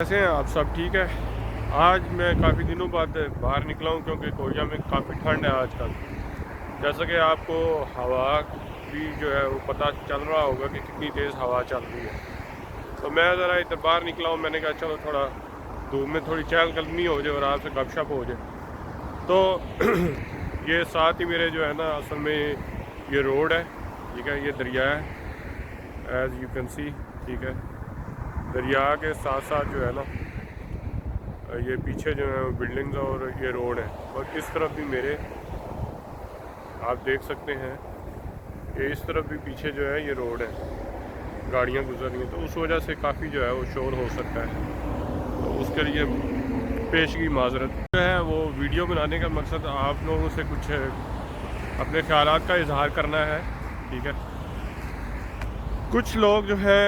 कैसे हैं आप? सब ठीक है। आज मैं काफ़ी दिनों बाद बाहर निकला हूँ क्योंकि कोरिया में काफ़ी ठंड है आजकल। जैसा कि आपको हवा भी जो है वो पता चल रहा होगा कि कितनी तेज़ हवा चल रही है। तो मैं ज़रा इधर बाहर निकला हूँ, मैंने कहा चलो थोड़ा धूप में थोड़ी चहलकदमी हो जाए और आपसे गपशप हो जाए। तो ये साथ ही मेरे जो है ना, असल में ये रोड है, ठीक है, ये दरिया है, एज़ यू कैन सी, ठीक है। दरिया के साथ साथ जो है ना, ये पीछे जो है बिल्डिंग्स और ये रोड है, और इस तरफ भी मेरे आप देख सकते हैं कि इस तरफ भी पीछे जो है ये रोड है, गाड़ियाँ गुजर रही हैं, तो उस वजह से काफ़ी जो है वो शोर हो सकता है। तो उसके लिए पेशगी माजरत जो है। वो वीडियो बनाने का मकसद आप लोगों से कुछ अपने ख्यालात का इजहार करना है, ठीक है। कुछ लोग जो है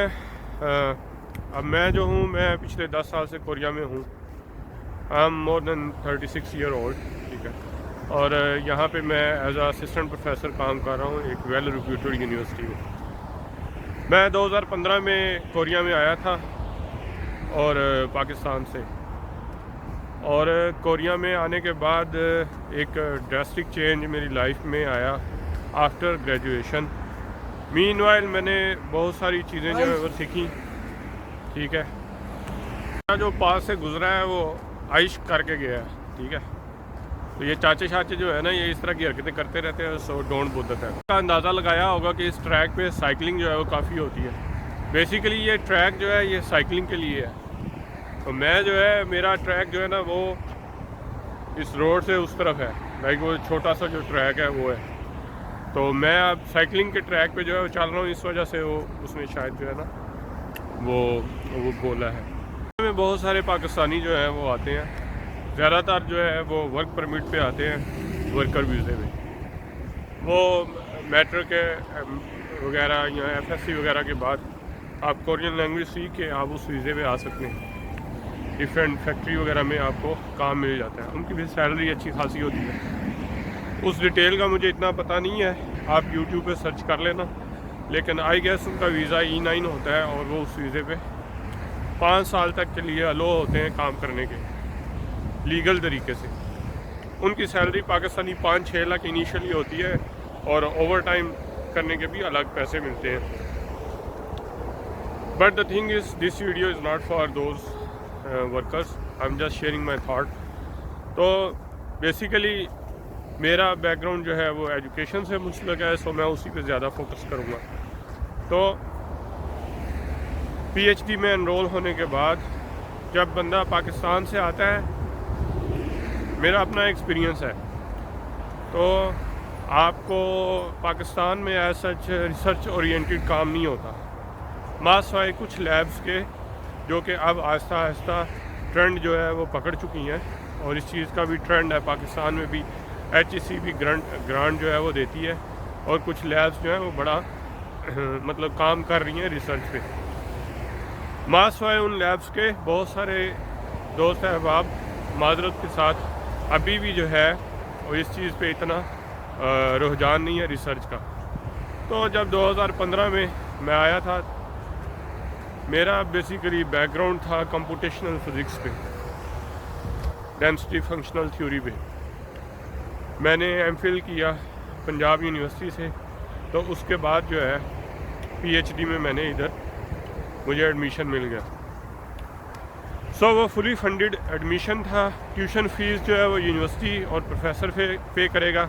अब मैं जो हूँ, मैं पिछले 10 साल से कोरिया में हूँ। I am more than 36 year old, ठीक है। और यहाँ पे मैं एज अ असिस्टेंट प्रोफेसर काम कर रहा हूँ एक वेल रिप्यूटेड यूनिवर्सिटी में। मैं 2015 में कोरिया में आया था और पाकिस्तान से, और कोरिया में आने के बाद एक ड्रास्टिक चेंज मेरी लाइफ में आया आफ्टर ग्रेजुएशन। मीनवाइल मैंने बहुत सारी चीज़ें जो है वो सीखी, ठीक है। जो पास से गुजरा है वो आइश करके गया है, ठीक है। तो ये चाचे शाचे जो है ना, ये इस तरह की हरकतें करते रहते हैं, सो डोंट बुद्ध है का अंदाज़ा लगाया होगा कि इस ट्रैक पे साइकिलिंग जो है वो काफ़ी होती है। बेसिकली ये ट्रैक जो है ये साइकिलिंग के लिए है। तो मैं जो है, मेरा ट्रैक जो है ना वो इस रोड से उस तरफ है, लाइक वो छोटा सा जो ट्रैक है वो है। तो मैं अब साइकिलिंग के ट्रैक पे जो है वो चल रहा हूँ, इस वजह से वो उसने शायद जो है ना वो बोला है। में बहुत सारे पाकिस्तानी जो हैं वो आते हैं, ज़्यादातर जो है वो वर्क परमिट पे आते हैं, वर्कर वीज़े में। वो मैट्रिक के वगैरह या एफएससी वगैरह के बाद आप कोरियन लैंग्वेज सीख के आप उस वीज़े पे आ सकते हैं। डिफरेंट फैक्ट्री वगैरह में आपको काम मिल जाता है, उनकी भी सैलरी अच्छी खासी होती है। उस डिटेल का मुझे इतना पता नहीं है, आप यूट्यूब पे सर्च कर लेना। लेकिन आई गेस उनका वीज़ा E9 होता है और वो उस वीज़े पे 5 साल तक के लिए अलो होते हैं काम करने के लीगल तरीके से। उनकी सैलरी पाकिस्तानी 5-6 लाख इनिशियली होती है, और ओवर टाइम करने के भी अलग पैसे मिलते हैं। But the thing is this video is not for those workers, I am just sharing my that. तो बेसिकली मेरा बैकग्राउंड जो है वो एजुकेशन से मुंसलिक है, सो मैं उसी पे ज़्यादा फोकस करूँगा। तो PhD में एनरोल होने के बाद जब बंदा पाकिस्तान से आता है, मेरा अपना एक्सपीरियंस है, तो आपको पाकिस्तान में एज सच रिसर्च ओरिएंटेड काम नहीं होता, मासवाए कुछ लैब्स के, जो कि अब आहिस्ता आहिस्ता ट्रेंड जो है वो पकड़ चुकी हैं। और इस चीज़ का भी ट्रेंड है, पाकिस्तान में भी HEC भी ग्रांट जो है वो देती है, और कुछ लैब्स जो है वो बड़ा मतलब काम कर रही हैं रिसर्च पे। मासवाए उन लैब्स के बहुत सारे दोस्त अहबाब माजरत के साथ अभी भी जो है वो इस चीज़ पे इतना रुझान नहीं है रिसर्च का। तो जब 2015 में मैं आया था, मेरा बेसिकली बैकग्राउंड था कंप्यूटेशनल फिज़िक्स पे, डेंसिटी फंक्शनल थ्योरी पे। मैंने MPhil किया पंजाब यूनिवर्सिटी से, तो उसके बाद जो है PhD में मैंने इधर मुझे एडमिशन मिल गया। सो वो फुली फंडेड एडमिशन था। ट्यूशन फ़ीस जो है वो यूनिवर्सिटी और प्रोफेसर पे करेगा,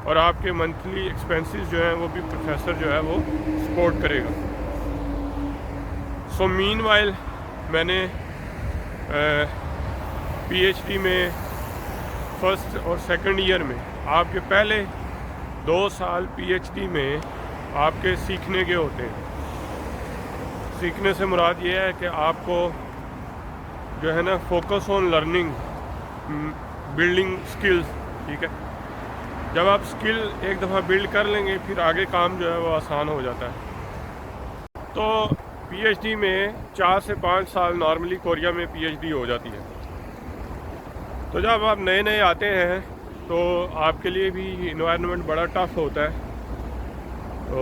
और आपके मंथली एक्सपेंसेस जो हैं वो भी प्रोफेसर जो है वो सपोर्ट करेगा। सो मीनवाइल मैंने PhD में फ़र्स्ट और सेकंड ईयर में, आपके पहले 2 साल PhD में आपके सीखने के होते हैं। सीखने से मुराद ये है कि आपको जो है ना focus on learning, building skills, ठीक है। जब आप स्किल एक दफ़ा बिल्ड कर लेंगे, फिर आगे काम जो है वो आसान हो जाता है। तो PhD में 4 से 5 साल नॉर्मली कोरिया में PhD हो जाती है। तो जब आप नए नए आते हैं तो आपके लिए भी इन्वायरमेंट बड़ा टफ़ होता है, तो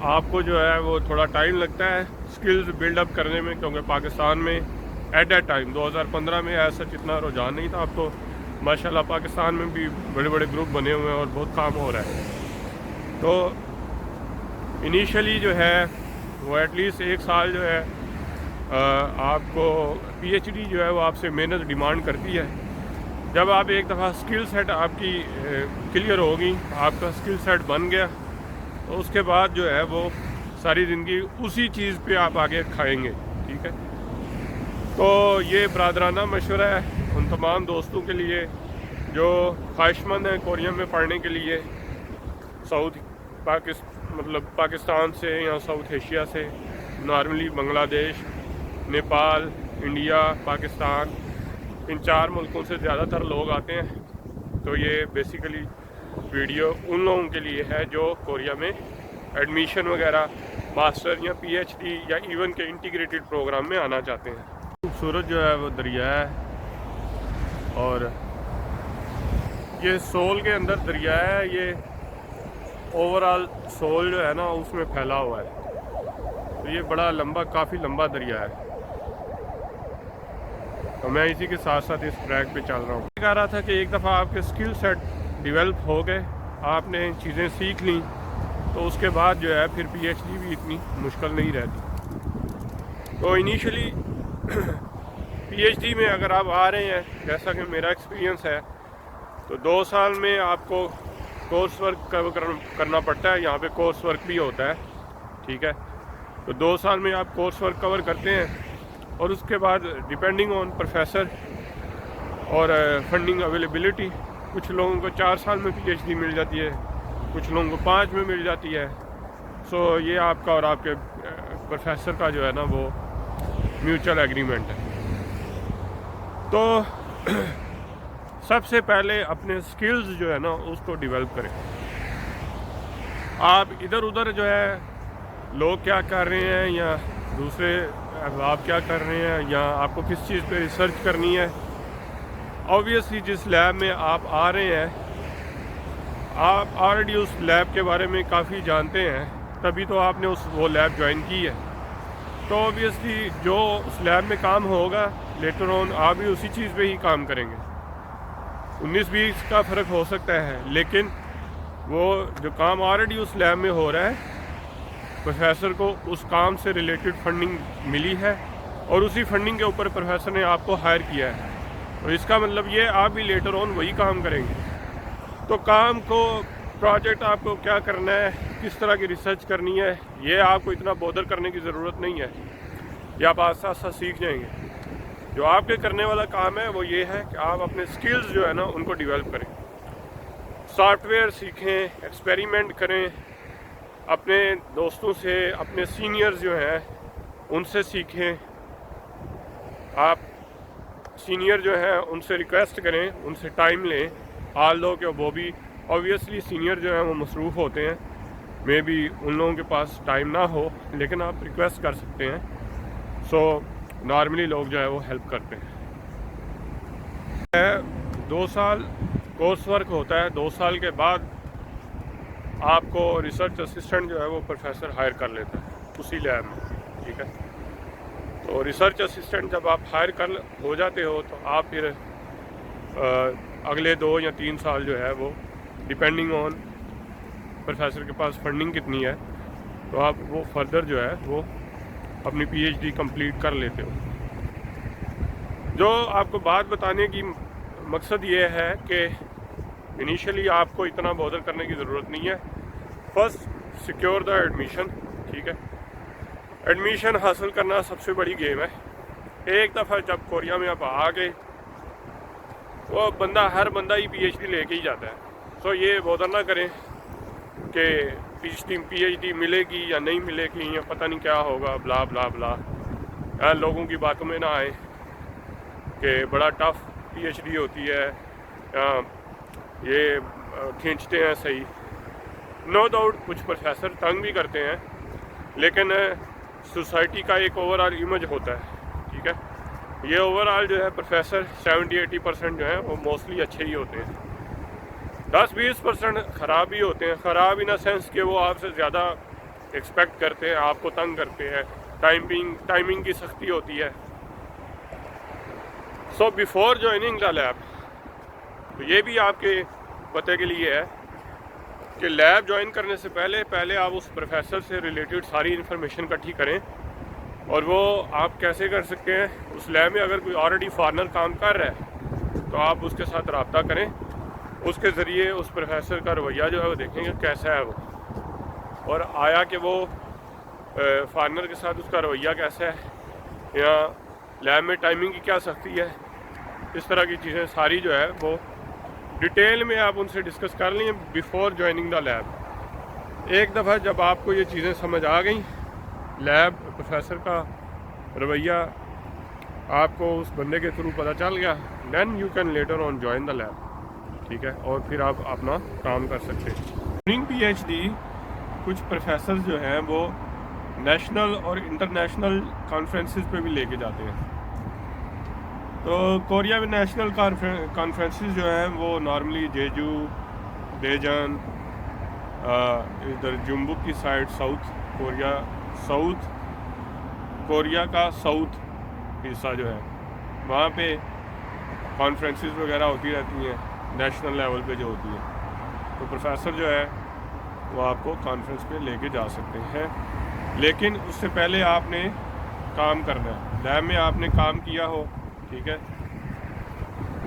आपको जो है वो थोड़ा टाइम लगता है स्किल्स बिल्डअप करने में, क्योंकि पाकिस्तान में एट दैट टाइम 2015 में ऐसा इतना रुझान नहीं था। अब तो माशाल्लाह पाकिस्तान में भी बड़े बड़े ग्रुप बने हुए हैं और बहुत काम हो रहा है। तो इनिशियली जो है वो एटलीस्ट 1 साल जो है आपको पीएचडी जो है वो आपसे मेहनत डिमांड करती है। जब आप एक दफ़ा स्किल सेट आपकी क्लियर होगी, आपका स्किल सेट बन गया, तो उसके बाद जो है वो सारी ज़िंदगी उसी चीज़ पे आप आगे खाएंगे। ठीक है, तो ये बरादराना मशवरा है उन तमाम दोस्तों के लिए जो ख्वाहिशमंद हैं कोरिया में पढ़ने के लिए, पाकिस्तान से या साउथ एशिया से, नॉर्मली बांग्लादेश, नेपाल, इंडिया, पाकिस्तान, इन 4 मुल्कों से ज़्यादातर लोग आते हैं। तो ये बेसिकली वीडियो उन लोगों के लिए है जो कोरिया में एडमिशन वगैरह, मास्टर या पीएचडी या इवन के इंटीग्रेटेड प्रोग्राम में आना चाहते हैं। खूबसूरत जो है वो दरिया है और ये सोल के अंदर दरिया है। ये ओवरऑल सोल जो है ना उसमें फैला हुआ है। तो ये बड़ा लंबा, काफ़ी लंबा दरिया है। तो मैं इसी के साथ साथ इस ट्रैक पे चल रहा हूँ। कह रहा था कि एक दफ़ा आपके स्किल सेट डेवलप हो गए, आपने चीज़ें सीख ली, तो उसके बाद जो है फिर पीएचडी भी इतनी मुश्किल नहीं रहती। तो इनिशियली पीएचडी में अगर आप आ रहे हैं, जैसा कि मेरा एक्सपीरियंस है, तो 2 साल में आपको कोर्स वर्क करना पड़ता है। यहाँ पे कोर्स वर्क भी होता है। ठीक है, तो 2 साल में आप कोर्स वर्क कवर करते हैं और उसके बाद डिपेंडिंग ऑन प्रोफेसर और फंडिंग अवेलेबिलिटी, कुछ लोगों को 4 साल में पीएचडी मिल जाती है, कुछ लोगों को 5 में मिल जाती है। सो ये आपका और आपके प्रोफेसर का जो है ना वो म्यूचुअल एग्रीमेंट है। तो सबसे पहले अपने स्किल्स जो है ना उसको डेवलप करें। आप इधर उधर जो है लोग क्या कर रहे हैं या दूसरे आप क्या कर रहे हैं या आपको किस चीज़ पे रिसर्च करनी है, ऑब्वियसली जिस लैब में आप आ रहे हैं आप ऑलरेडी उस लैब के बारे में काफ़ी जानते हैं, तभी तो आपने वो लैब ज्वाइन की है। तो ऑब्वियसली जो उस लैब में काम होगा लेटर ऑन आप भी उसी चीज़ पे ही काम करेंगे। 19-20 का फ़र्क हो सकता है, लेकिन वो जो काम ऑलरेडी उस लैब में हो रहा है, प्रोफेसर को उस काम से रिलेटेड फंडिंग मिली है और उसी फंडिंग के ऊपर प्रोफेसर ने आपको हायर किया है। और इसका मतलब ये आप भी लेटर ऑन वही काम करेंगे। तो काम को, प्रोजेक्ट आपको क्या करना है, किस तरह की रिसर्च करनी है, ये आपको इतना बॉदर करने की ज़रूरत नहीं है। ये आप आस्ता आस्ता सीख जाएंगे। जो आपके करने वाला काम है वो ये है कि आप अपने स्किल्स जो है ना उनको डेवलप करें, सॉफ्टवेयर सीखें, एक्सपेरिमेंट करें, अपने दोस्तों से, अपने सीनियर्स जो हैं उनसे सीखें। आप सीनियर जो हैं उनसे रिक्वेस्ट करें, उनसे टाइम लें। आल दो कि वो भी ऑब्वियसली सीनियर जो हैं वो मसरूफ़ होते हैं, मे बी उन लोगों के पास टाइम ना हो, लेकिन आप रिक्वेस्ट कर सकते हैं। सो नॉर्मली लोग जो है वो हेल्प करते हैं। 2 साल कोर्स वर्क होता है। 2 साल के बाद आपको रिसर्च असिस्टेंट जो है वो प्रोफेसर हायर कर लेता है उसी लैब में। ठीक है, तो रिसर्च असिस्टेंट जब आप हायर कर हो जाते हो तो आप फिर अगले 2 या 3 साल जो है वो डिपेंडिंग ऑन प्रोफेसर के पास फंडिंग कितनी है, तो आप वो फर्दर जो है वो अपनी पीएचडी कंप्लीट कर लेते हो। जो आपको बात बताने की मकसद ये है कि इनिशियली आपको इतना बॉदर करने की ज़रूरत नहीं है। First secure the admission. ठीक है, एडमिशन हासिल करना सबसे बड़ी गेम है। एक दफ़ा जब कोरिया में आप आ गए, वो हर बंदा ही पीएचडी लेके ही जाता है। सो ये बॉदर ना करें कि पीएचडी मिलेगी या नहीं मिलेगी या पता नहीं क्या होगा, ब्ला ब्ला ब्ला। यार लोगों की बातों में ना आए कि बड़ा टफ पीएचडी होती है, ये खींचते हैं सही। नो डाउट कुछ प्रोफेसर तंग भी करते हैं, लेकिन सोसाइटी का एक ओवरऑल इमेज होता है। ठीक है, ये ओवरऑल जो है प्रोफेसर 70-80% जो है वो मोस्टली अच्छे ही होते हैं। 10-20% ख़राब भी होते हैं। ख़राब इन अ सेंस कि वो आपसे ज़्यादा एक्सपेक्ट करते हैं, आपको तंग करते हैं, टाइमिंग की सख्ती होती है। So before joining the lab, तो ये भी आपके पते के लिए है कि लैब ज्वाइन करने से पहले आप उस प्रोफेसर से रिलेटेड सारी इन्फॉर्मेशन इकट्ठी करें। और वो आप कैसे कर सकते हैं, उस लैब में अगर कोई ऑलरेडी फॉरनर काम कर रहा है तो आप उसके साथ रब्ता करें, उसके ज़रिए उस प्रोफेसर का रवैया जो है वो देखेंगे कैसा है वो, और आया कि वो फॉरनर के साथ उसका रवैया कैसा है, या लैब में टाइमिंग की क्या सख्ती है, इस तरह की चीज़ें सारी जो है वो डिटेल में आप उनसे डिस्कस कर लें बिफोर ज्वाइनिंग द लैब। एक दफ़ा जब आपको ये चीज़ें समझ आ गई, लैब प्रोफेसर का रवैया आपको उस बंदे के थ्रू पता चल गया, then you can later on join the lab, ठीक है, और फिर आप अपना काम कर सकते हैं। ड्यूरिंग पीएचडी कुछ प्रोफेसर जो हैं वो नेशनल और इंटरनेशनल कॉन्फ्रेंसेस पे भी लेके जाते हैं। तो कोरिया में नेशनल कॉन्फ्रेंसेस जो हैं वो नॉर्मली जेजू, डेजन, इधर जुम्बुक की साइड साउथ कोरिया का साउथ हिस्सा जो है वहाँ पे कॉन्फ्रेंसेस वगैरह होती रहती हैं, नेशनल लेवल पे जो होती है। तो प्रोफेसर जो है वो आपको कॉन्फ्रेंस पे लेके जा सकते हैं, लेकिन उससे पहले आपने काम करना है। लैब में आपने काम किया हो, ठीक है,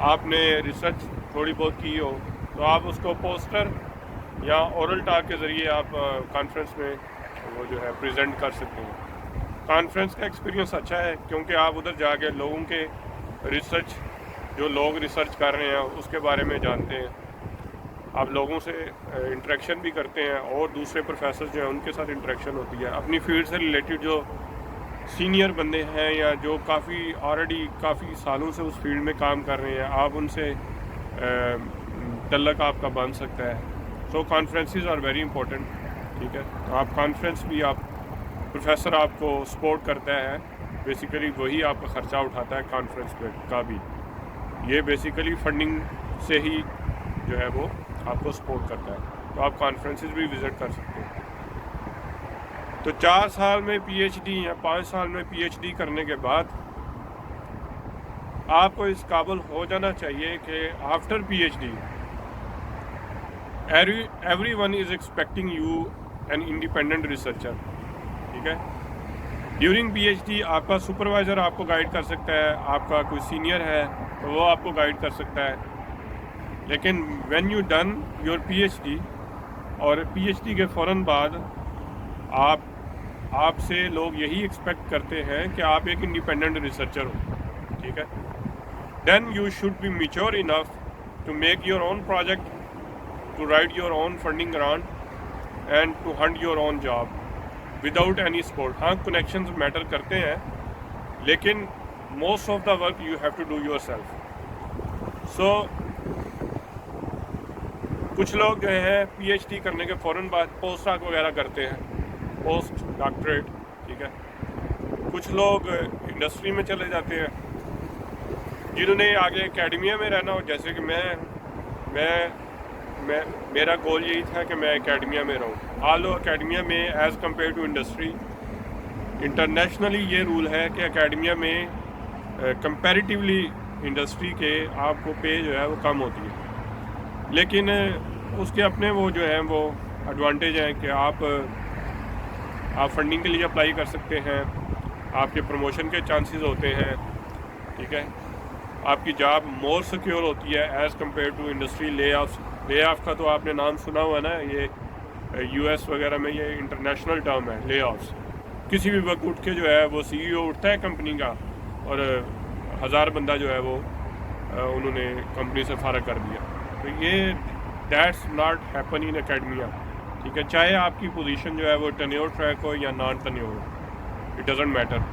आपने रिसर्च थोड़ी बहुत की हो, तो आप उसको पोस्टर या ओरल टॉक के ज़रिए आप कॉन्फ्रेंस में वो जो है प्रेजेंट कर सकते हैं। कॉन्फ्रेंस का एक्सपीरियंस अच्छा है क्योंकि आप उधर जाके लोगों के रिसर्च, जो लोग रिसर्च कर रहे हैं उसके बारे में जानते हैं, आप लोगों से इंटरेक्शन भी करते हैं, और दूसरे प्रोफेसर जो हैं उनके साथ इंटरेक्शन होती है। अपनी फील्ड से रिलेटेड जो सीनियर बंदे हैं या जो काफ़ी सालों से उस फील्ड में काम कर रहे हैं, आप उनसे तल्लक आपका बन सकता है। तो कॉन्फ्रेंसेस आर वेरी इंपॉर्टेंट, ठीक है। तो आप कॉन्फ्रेंस भी, आप प्रोफेसर आपको सपोर्ट करता है, बेसिकली वही आपका ख़र्चा उठाता है कॉन्फ्रेंस का भी। ये बेसिकली फंडिंग से ही जो है वो आपको सपोर्ट करता है। तो आप कॉन्फ्रेंसेस भी विज़िट कर सकते हैं। तो 4 साल में पीएचडी या 5 साल में पीएचडी करने के बाद आपको इस काबिल हो जाना चाहिए कि after PhD everyone is expecting you an independent researcher, ठीक है। ड्यूरिंग पीएचडी आपका सुपरवाइज़र आपको गाइड कर सकता है, आपका कोई सीनियर है तो वो आपको गाइड कर सकता है, लेकिन when you done your PhD, और पीएचडी के फ़ौरन बाद आपसे लोग यही एक्सपेक्ट करते हैं कि आप एक इंडिपेंडेंट रिसर्चर हो, ठीक है। Then you should be mature enough to make your own project, to write your own funding grant and to hunt your own job without any support. हाँ, connections matter करते हैं, लेकिन most of the work you have to do yourself. So कुछ लोग जो हैं PhD करने के फ़ौरन बाद पोस्ट डॉक वगैरह करते हैं, पोस्ट डॉक्टरेट, ठीक है। कुछ लोग इंडस्ट्री में चले जाते हैं, जिन्होंने आगे एकेडमिया में रहना हो, जैसे कि मेरा गोल यही था कि मैं एकेडमिया में रहूं। आलो एकेडमिया में as compare to industry, internationally ये रूल है कि एकेडमिया में कंपैरेटिवली इंडस्ट्री के आपको पे जो है वो कम होती है, लेकिन उसके अपने वो जो है वो एडवांटेज हैं कि आप फंडिंग के लिए अप्लाई कर सकते हैं, आपके प्रमोशन के चांसेस होते हैं, ठीक है। आपकी जॉब मोर सिक्योर होती है as compare to industry. Lay off का तो आपने नाम सुना हुआ ना, ये यूएस वगैरह में ये इंटरनेशनल टर्म है ले ऑफ्स। किसी भी वक्त उठ के जो है वो सीईओ उठता है कंपनी का और 1000 बंदा जो है वो उन्होंने कंपनी से फारग कर दिया। तो ये that's not happen in academia, ठीक है। चाहे आपकी पोजीशन जो है वो टेन्योर ट्रैक हो या non tenure, it doesn't matter,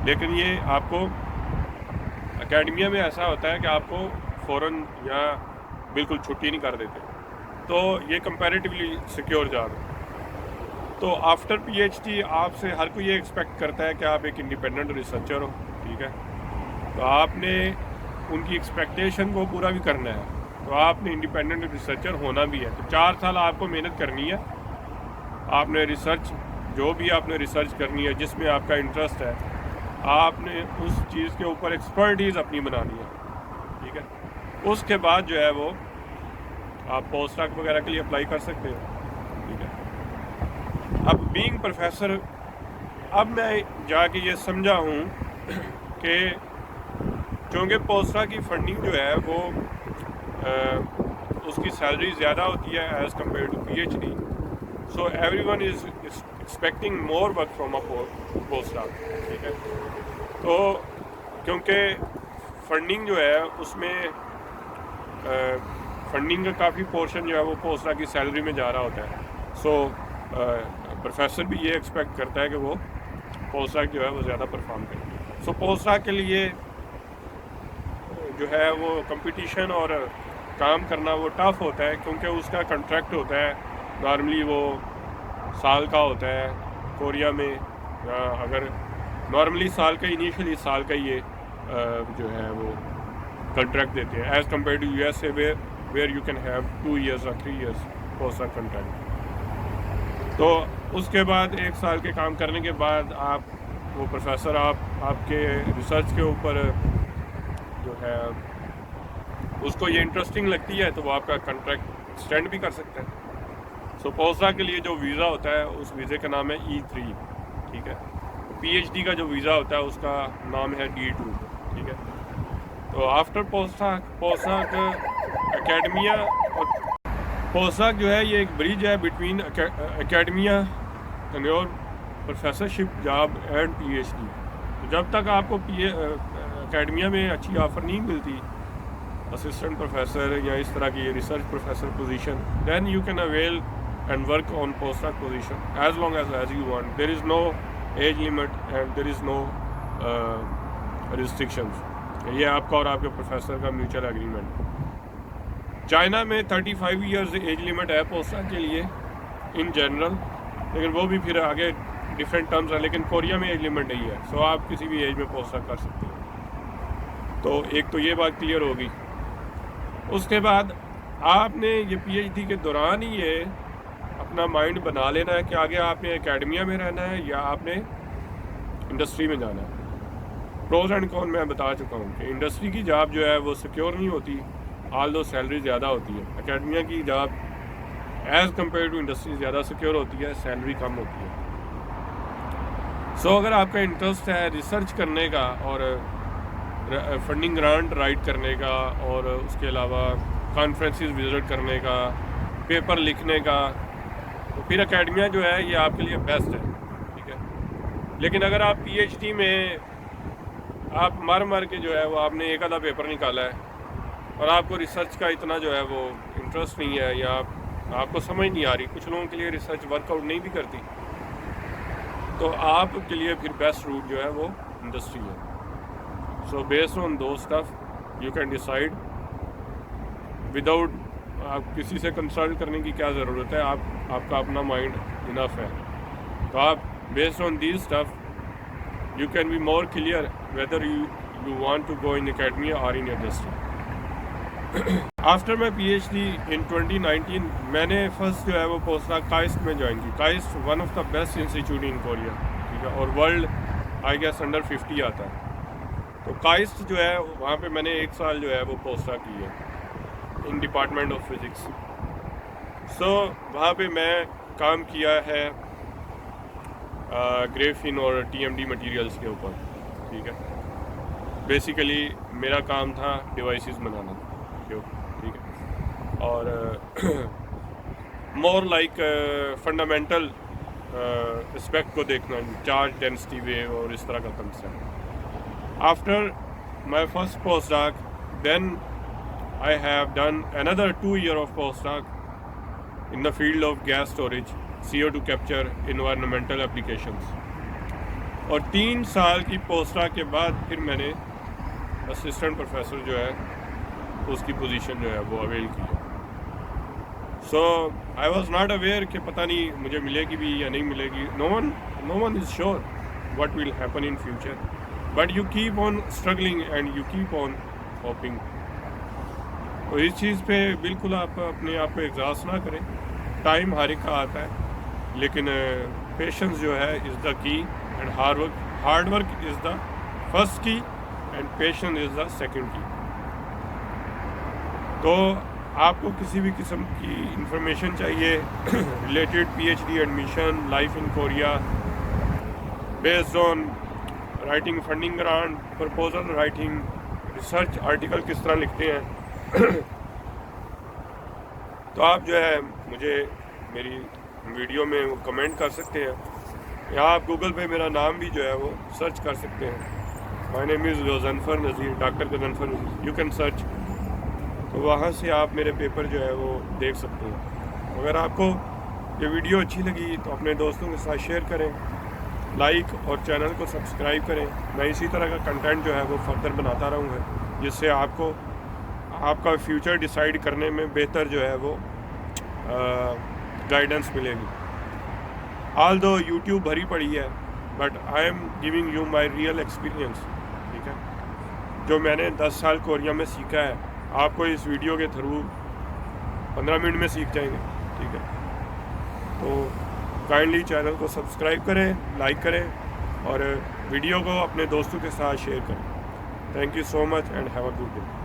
लेकिन ये आपको एकेडमिया में ऐसा होता है कि आपको फ़ौरन या बिल्कुल छुट्टी नहीं कर देते, तो ये कंपैरेटिवली सिक्योर जॉब है। तो आफ्टर पीएचडी आपसे हर कोई ये एक्सपेक्ट करता है कि आप एक इंडिपेंडेंट रिसर्चर हो, ठीक है। तो आपने उनकी एक्सपेक्टेशन को पूरा भी करना है, तो आपने इंडिपेंडेंट रिसर्चर होना भी है। तो 4 साल आपको मेहनत करनी है, आपने रिसर्च जो भी आपने रिसर्च करनी है, जिसमें आपका इंटरेस्ट है, आपने उस चीज़ के ऊपर एक्सपर्टीज़ अपनी बनानी है। ठीक है। उसके बाद जो है वो आप पोस्ट डॉक वगैरह के लिए अप्लाई कर सकते हो, ठीक है। अब बीइंग प्रोफेसर, अब मैं जाके ये समझा हूँ कि चूँकि पोस्ट डॉक की फंडिंग जो है वो उसकी सैलरी ज़्यादा होती है as compare to PhD, so everyone is expecting more work from a post doc, ठीक है। तो क्योंकि फंडिंग जो है उसमें फंडिंग का काफ़ी पोर्शन जो है वो पोस्ट डॉक की सैलरी में जा रहा होता है, सो प्रोफेसर भी ये एक्सपेक्ट करता है कि वो पोस्ट डॉक जो है वो ज़्यादा परफॉर्म करे। सो पोस्ट डॉक के लिए जो है वो कंपटीशन और काम करना वो टफ होता है, क्योंकि उसका कॉन्ट्रैक्ट होता है, नॉर्मली वो साल का होता है कोरिया में। अगर नॉर्मली साल का, इनिशियली साल का ये जो है वो कॉन्ट्रैक्ट देते हैं, as compare to USA where you can have 2 years or 3 years post doc contract. तो उसके बाद 1 साल के काम करने के बाद आप वो प्रोफेसर आपके रिसर्च के ऊपर जो है उसको ये इंटरेस्टिंग लगती है तो वो आपका कॉन्ट्रैक्ट एक्सटेंड भी कर सकता है। सो पोस्ट डॉक के लिए जो वीज़ा होता है उस वीज़े का नाम है E3, ठीक है। PhD का जो वीज़ा होता है उसका नाम है D2, ठीक है। तो आफ्टर पोस्ट डॉक एकेडमिया और पोस्ट डॉक जो है ये एक ब्रिज है between academia and your professorship job and PhD। तो जब तक आपको एकेडमिया में अच्छी ऑफ़र नहीं मिलती, असिस्टेंट प्रोफेसर या इस तरह की research professor position, then you can avail and work on post doc position as long as you want. There is no age limit and there is no restrictions. ये आपका और आपके प्रोफेसर का mutual agreement. China में 35 years age limit है post doc के लिए in general, लेकिन वो भी फिर आगे डिफरेंट टर्म्स है, लेकिन कोरिया में एज लिमिट नहीं है, सो आप किसी भी एज में पोस्ट डॉक कर सकते हैं। तो एक तो ये बात क्लियर होगी। उसके बाद आपने ये PhD के दौरान ही ये अपना माइंड बना लेना है कि आगे आपने एकेडमिया में रहना है या आपने इंडस्ट्री में जाना है। प्रोज एंड कॉन मैं बता चुका हूँ कि इंडस्ट्री की जॉब जो है वो सिक्योर नहीं होती, ऑल्दो सैलरी ज़्यादा होती है। एकेडमिया की job as compare to industry ज़्यादा सिक्योर होती है, सैलरी कम होती है। सो अगर आपका इंटरेस्ट है रिसर्च करने का और फंडिंग ग्रांट राइट करने का और उसके अलावा कॉन्फ्रेंसेस विजिट करने का, पेपर लिखने का, तो फिर एकेडमिया जो है ये आपके लिए बेस्ट है, ठीक है। लेकिन अगर आप PhD में आप मर के जो है वो आपने एक आधा पेपर निकाला है और आपको रिसर्च का इतना जो है वो इंटरेस्ट नहीं है या आपको समझ नहीं आ रही, कुछ लोगों के लिए रिसर्च वर्कआउट नहीं भी करती, तो आपके लिए फिर बेस्ट रूट जो है वो इंडस्ट्री है। सो बेस्ड ऑन दो stuff you can decide without आप किसी से कंसल्ट करने की क्या ज़रूरत है, आपका अपना माइंड इनफ है। तो आप based on these stuff you can be more clear whether you want to go in academia or in industry. After my PhD in 2019 मैंने फर्स्ट जो है वो पोस्ट डॉक काइस्ट में ज्वाइन की। KAIST one of the best institute in Korea, ठीक है, और वर्ल्ड आई गेस अंडर 50 आता है। तो काइस्ट जो है वहाँ पे मैंने 1 साल जो है वो पोस्ट डॉक की है इन डिपार्टमेंट ऑफ फिज़िक्स। सो वहाँ पे मैं काम किया है ग्रेफिन और TMD मटेरियल्स के ऊपर, ठीक है। बेसिकली मेरा काम था डिवाइसेस बनाना, ठीक है, और मोर लाइक फंडामेंटल एस्पेक्ट को देखना, चार्ज डेंसिटी वेव और इस तरह का concept. After my first post doc then I have done another 2 year of post doc in the field of gas storage, CO2 capture, environmental applications, और 3 साल की post doc के बाद फिर मैंने असिस्टेंट प्रोफेसर जो है उसकी पोजीशन जो है वो अवेल की है। So I was not aware कि पता नहीं मुझे मिलेगी भी या नहीं मिलेगी। No one is sure what will happen in future, but you keep on struggling and you keep on hoping. तो इस चीज़ पे बिल्कुल आप अपने आप को एग्जॉस्ट ना करें। टाइम हर एक का आता है, लेकिन पेशेंस जो है is the key and hard work is the first key and patience is the second key. तो आपको किसी भी किस्म की इंफॉर्मेशन चाहिए related PhD admission, life in Korea, based on writing funding grant, proposal writing, research article किस तरह लिखते हैं तो आप जो है मुझे मेरी वीडियो में वो कमेंट कर सकते हैं, या आप गूगल पे मेरा नाम भी जो है वो सर्च कर सकते हैं। My name is Ghazanfar Nazir, doctor Ghazanfar Nazir, you can search. तो वहाँ से आप मेरे पेपर जो है वो देख सकते हैं। अगर आपको ये वीडियो अच्छी लगी तो अपने दोस्तों के साथ शेयर करें, लाइक और चैनल को सब्सक्राइब करें। मैं इसी तरह का कंटेंट जो है वो फर्दर बनाता रहूँगा, जिससे आपको आपका फ्यूचर डिसाइड करने में बेहतर जो है वो गाइडेंस मिलेगी। ऑल दो यूट्यूब भरी पड़ी है, but I am giving you my real experience. ठीक है, जो मैंने 10 साल कोरिया में सीखा है, आपको इस वीडियो के थ्रू 15 मिनट में सीख जाएंगे। ठीक है, तो काइंडली चैनल को सब्सक्राइब करें, लाइक करें और वीडियो को अपने दोस्तों के साथ शेयर करें। Thank you so much and have a good day.